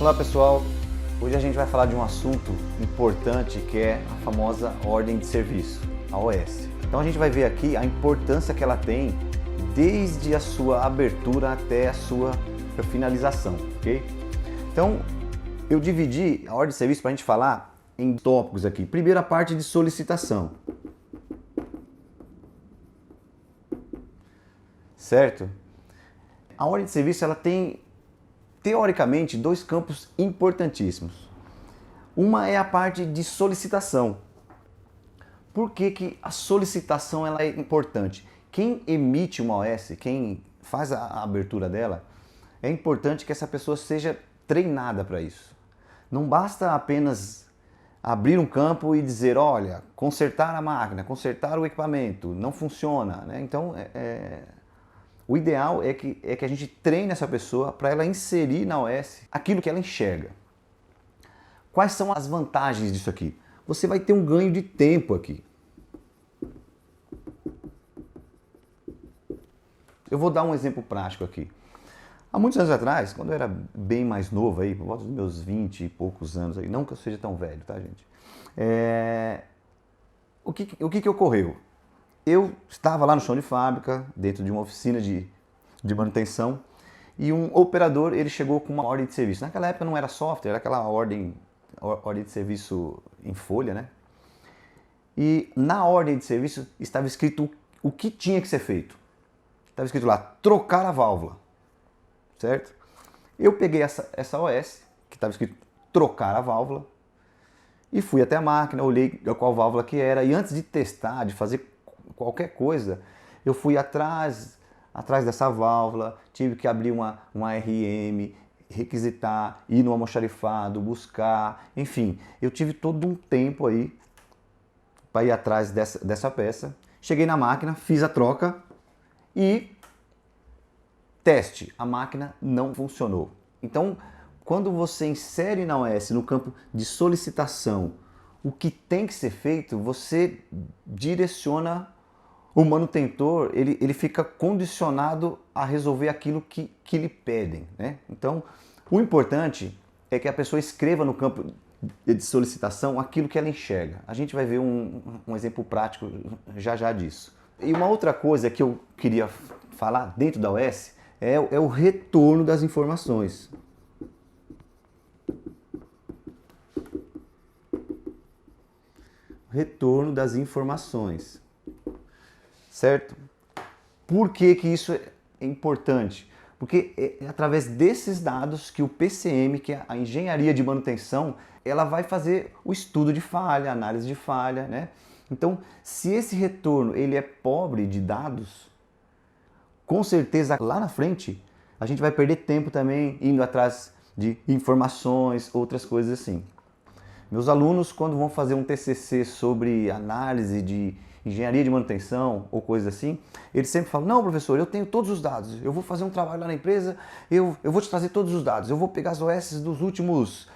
Olá pessoal, hoje a gente vai falar de um assunto importante que é a famosa Ordem de Serviço, a OS. Então a gente vai ver aqui a importância que ela tem desde a sua abertura até a sua finalização, ok? Então eu dividi a Ordem de Serviço para a gente falar em tópicos aqui. Primeiro a parte de solicitação, certo? A Ordem de Serviço ela tem teoricamente, dois campos importantíssimos. Uma é a parte de solicitação. Por que que a solicitação ela é importante? Quem emite uma OS, quem faz a abertura dela, é importante que essa pessoa seja treinada para isso. Não basta apenas abrir um campo e dizer, olha, consertar a máquina, consertar o equipamento, não funciona, né? Então, o ideal é que a gente treine essa pessoa para ela inserir na OS aquilo que ela enxerga. Quais são as vantagens disso aqui? Você vai ter um ganho de tempo aqui. Eu vou dar um exemplo prático aqui. Há muitos anos atrás, quando eu era bem mais novo, aí, por volta dos meus 20 e poucos anos, aí, não que eu seja tão velho, tá gente? O que ocorreu? Eu estava lá no chão de fábrica, dentro de uma oficina de manutenção, e um operador ele chegou com uma ordem de serviço. Naquela época não era software, era aquela ordem de serviço em folha, né? E na ordem de serviço estava escrito o que tinha que ser feito. Estava escrito lá, trocar a válvula, certo? Eu peguei essa OS, que estava escrito trocar a válvula, e fui até a máquina, olhei qual válvula que era, e antes de testar, de fazer qualquer coisa, eu fui atrás dessa válvula, tive que abrir uma RM, requisitar, ir no almoxarifado, buscar, enfim, eu tive todo um tempo aí para ir atrás dessa peça. Cheguei na máquina, fiz a troca e teste, a máquina não funcionou. Então, quando você insere na OS, no campo de solicitação, o que tem que ser feito, você direciona o manutentor, ele fica condicionado a resolver aquilo que lhe pedem, né? Então, o importante é que a pessoa escreva no campo de solicitação aquilo que ela enxerga. A gente vai ver um exemplo prático já disso. E uma outra coisa que eu queria falar dentro da OS é o retorno das informações. Retorno das informações. Certo? Por que que isso é importante? Porque é através desses dados que o PCM, que é a engenharia de manutenção, ela vai fazer o estudo de falha, análise de falha, né? Então, se esse retorno ele é pobre de dados, com certeza lá na frente a gente vai perder tempo também indo atrás de informações, outras coisas assim. Meus alunos, quando vão fazer um TCC sobre análise de engenharia de manutenção ou coisa assim, eles sempre falam, não professor, eu tenho todos os dados, eu vou fazer um trabalho lá na empresa, eu vou te trazer todos os dados, eu vou pegar as OS dos últimos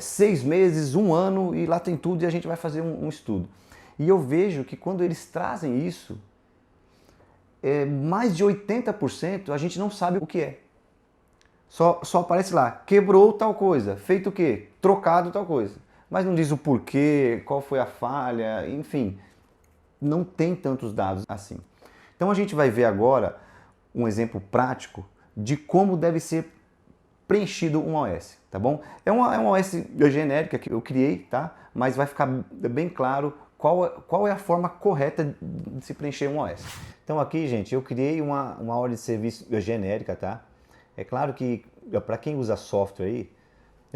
6 meses, 1 ano e lá tem tudo e a gente vai fazer um estudo. E eu vejo que quando eles trazem isso, mais de 80% a gente não sabe o que é. Só aparece lá, quebrou tal coisa, feito o quê? Trocado tal coisa. Mas não diz o porquê, qual foi a falha, enfim, não tem tantos dados assim. Então a gente vai ver agora um exemplo prático de como deve ser preenchido um OS, tá bom? É uma OS genérica que eu criei, tá? Mas vai ficar bem claro qual é a forma correta de se preencher um OS. Então aqui, gente, eu criei uma ordem de serviço genérica, tá? É claro que para quem usa software aí,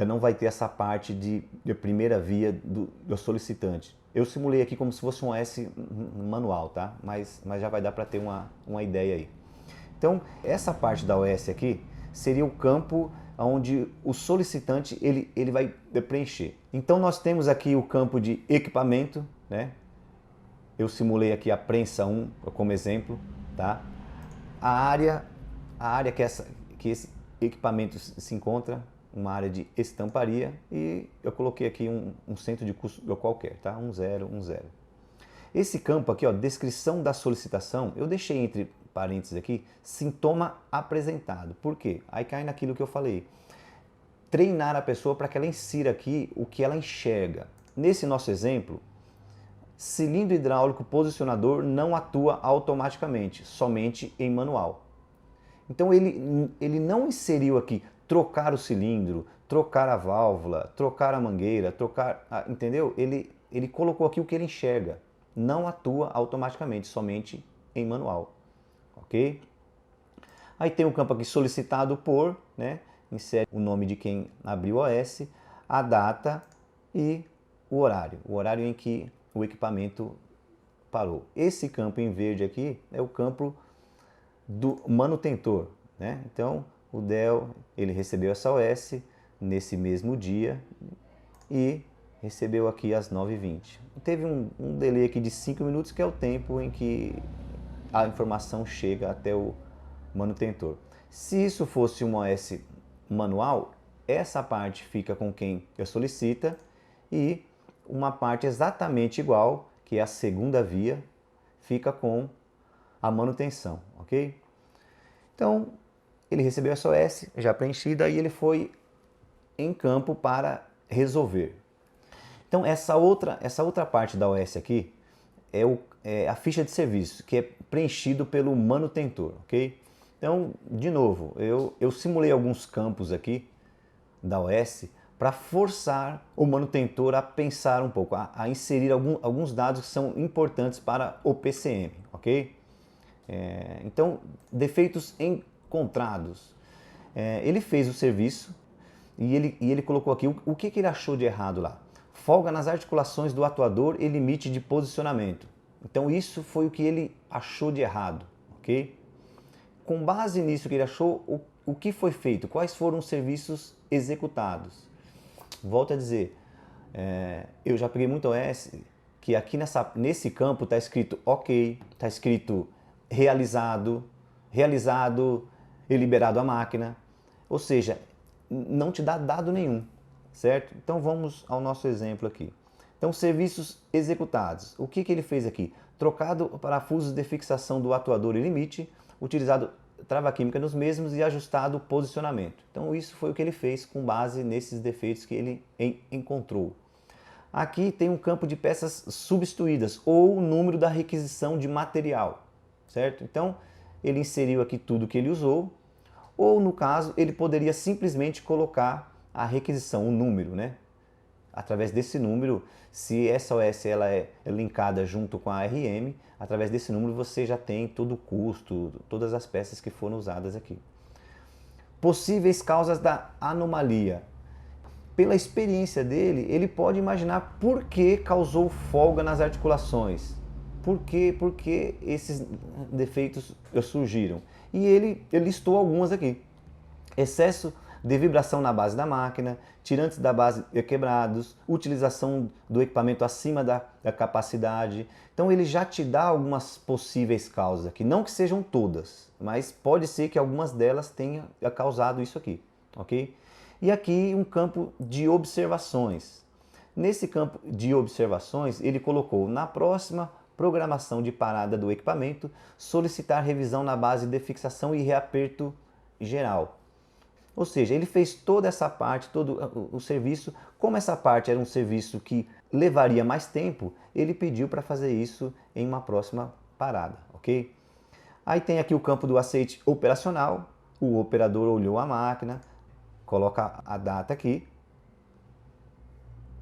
não vai ter essa parte de primeira via do solicitante. Eu simulei aqui como se fosse um OS manual, tá? Mas já vai dar para ter uma ideia aí. Então, essa parte da OS aqui seria o campo onde o solicitante ele vai preencher. Então, nós temos aqui o campo de equipamento, né? Eu simulei aqui a prensa 1 como exemplo, tá? A área que esse equipamento se encontra, uma área de estamparia, e eu coloquei aqui um centro de custo qualquer, tá? 1010. Esse campo aqui, ó, descrição da solicitação, eu deixei entre parênteses aqui, sintoma apresentado. Por quê? Aí cai naquilo que eu falei. treinar a pessoa para que ela insira aqui o que ela enxerga. Nesse nosso exemplo, cilindro hidráulico posicionador não atua automaticamente, somente em manual. Então ele não inseriu aqui trocar o cilindro, trocar a válvula, trocar a mangueira, entendeu? Ele colocou aqui o que ele enxerga. Não atua automaticamente, somente em manual. Ok? Aí tem o campo aqui solicitado por, né? Insere o nome de quem abriu o OS, a data e o horário em que o equipamento parou. Esse campo em verde aqui é o campo do manutentor, né? Então o Dell, ele recebeu essa OS nesse mesmo dia e recebeu aqui às 9h20. Teve um delay aqui de 5 minutos, que é o tempo em que a informação chega até o manutentor. Se isso fosse uma OS manual, essa parte fica com quem eu solicita e uma parte exatamente igual, que é a segunda via, fica com a manutenção, ok? Então, ele recebeu essa OS já preenchida e ele foi em campo para resolver. Então, essa outra parte da OS aqui é a ficha de serviço, que é preenchido pelo manutentor, ok? Então, de novo, eu simulei alguns campos aqui da OS para forçar o manutentor a pensar um pouco, a inserir alguns dados que são importantes para o PCM, ok? Então, defeitos encontrados. Ele fez o serviço e ele colocou aqui o que ele achou de errado lá. Folga nas articulações do atuador e limite de posicionamento. Então, isso foi o que ele achou de errado, ok? Com base nisso que ele achou, o que foi feito? Quais foram os serviços executados? Volto a dizer, eu já peguei muito OS que aqui nesse campo está escrito OK, está escrito realizado e liberado a máquina. Ou seja, não te dá dado nenhum, certo? Então vamos ao nosso exemplo aqui. Então, serviços executados. O que ele fez aqui? Trocado parafusos de fixação do atuador e limite, utilizado trava química nos mesmos e ajustado o posicionamento. Então isso foi o que ele fez com base nesses defeitos que ele encontrou. Aqui tem um campo de peças substituídas ou o número da requisição de material, certo? Então ele inseriu aqui tudo que ele usou, ou no caso ele poderia simplesmente colocar a requisição, o número, né? Através desse número, se essa OS ela é linkada junto com a ARM, através desse número você já tem todo o custo, todas as peças que foram usadas aqui. Possíveis causas da anomalia. Pela experiência dele, ele pode imaginar por que causou folga nas articulações. Por que esses defeitos surgiram. E ele listou algumas aqui. Excesso de vibração na base da máquina, tirantes da base quebrados, utilização do equipamento acima da capacidade. Então ele já te dá algumas possíveis causas aqui, não que sejam todas, mas pode ser que algumas delas tenham causado isso aqui, ok? E aqui um campo de observações. Nesse campo de observações ele colocou na próxima programação de parada do equipamento, solicitar revisão na base de fixação e reaperto geral. Ou seja, ele fez toda essa parte, todo o serviço. Como essa parte era um serviço que levaria mais tempo, ele pediu para fazer isso em uma próxima parada, ok? Aí tem aqui o campo do aceite operacional. O operador olhou a máquina, coloca a data aqui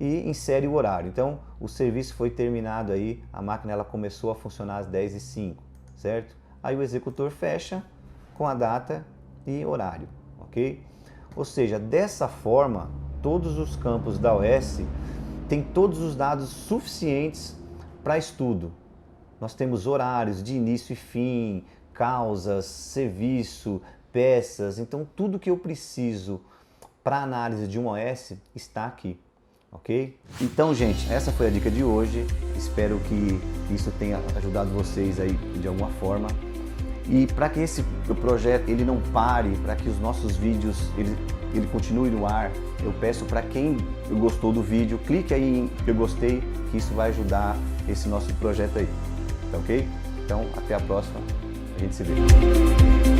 e insere o horário. Então, o serviço foi terminado aí, a máquina ela começou a funcionar às 10h05, certo? Aí o executor fecha com a data e horário. Ok? Ou seja, dessa forma, todos os campos da OS têm todos os dados suficientes para estudo. Nós temos horários de início e fim, causas, serviço, peças. Então, tudo que eu preciso para análise de um OS está aqui. Ok? Então, gente, essa foi a dica de hoje. Espero que isso tenha ajudado vocês aí de alguma forma. E para que esse projeto ele não pare, para que os nossos vídeos ele continue no ar, eu peço para quem gostou do vídeo, clique aí em eu gostei, que isso vai ajudar esse nosso projeto aí, tá ok? Então até a próxima, a gente se vê.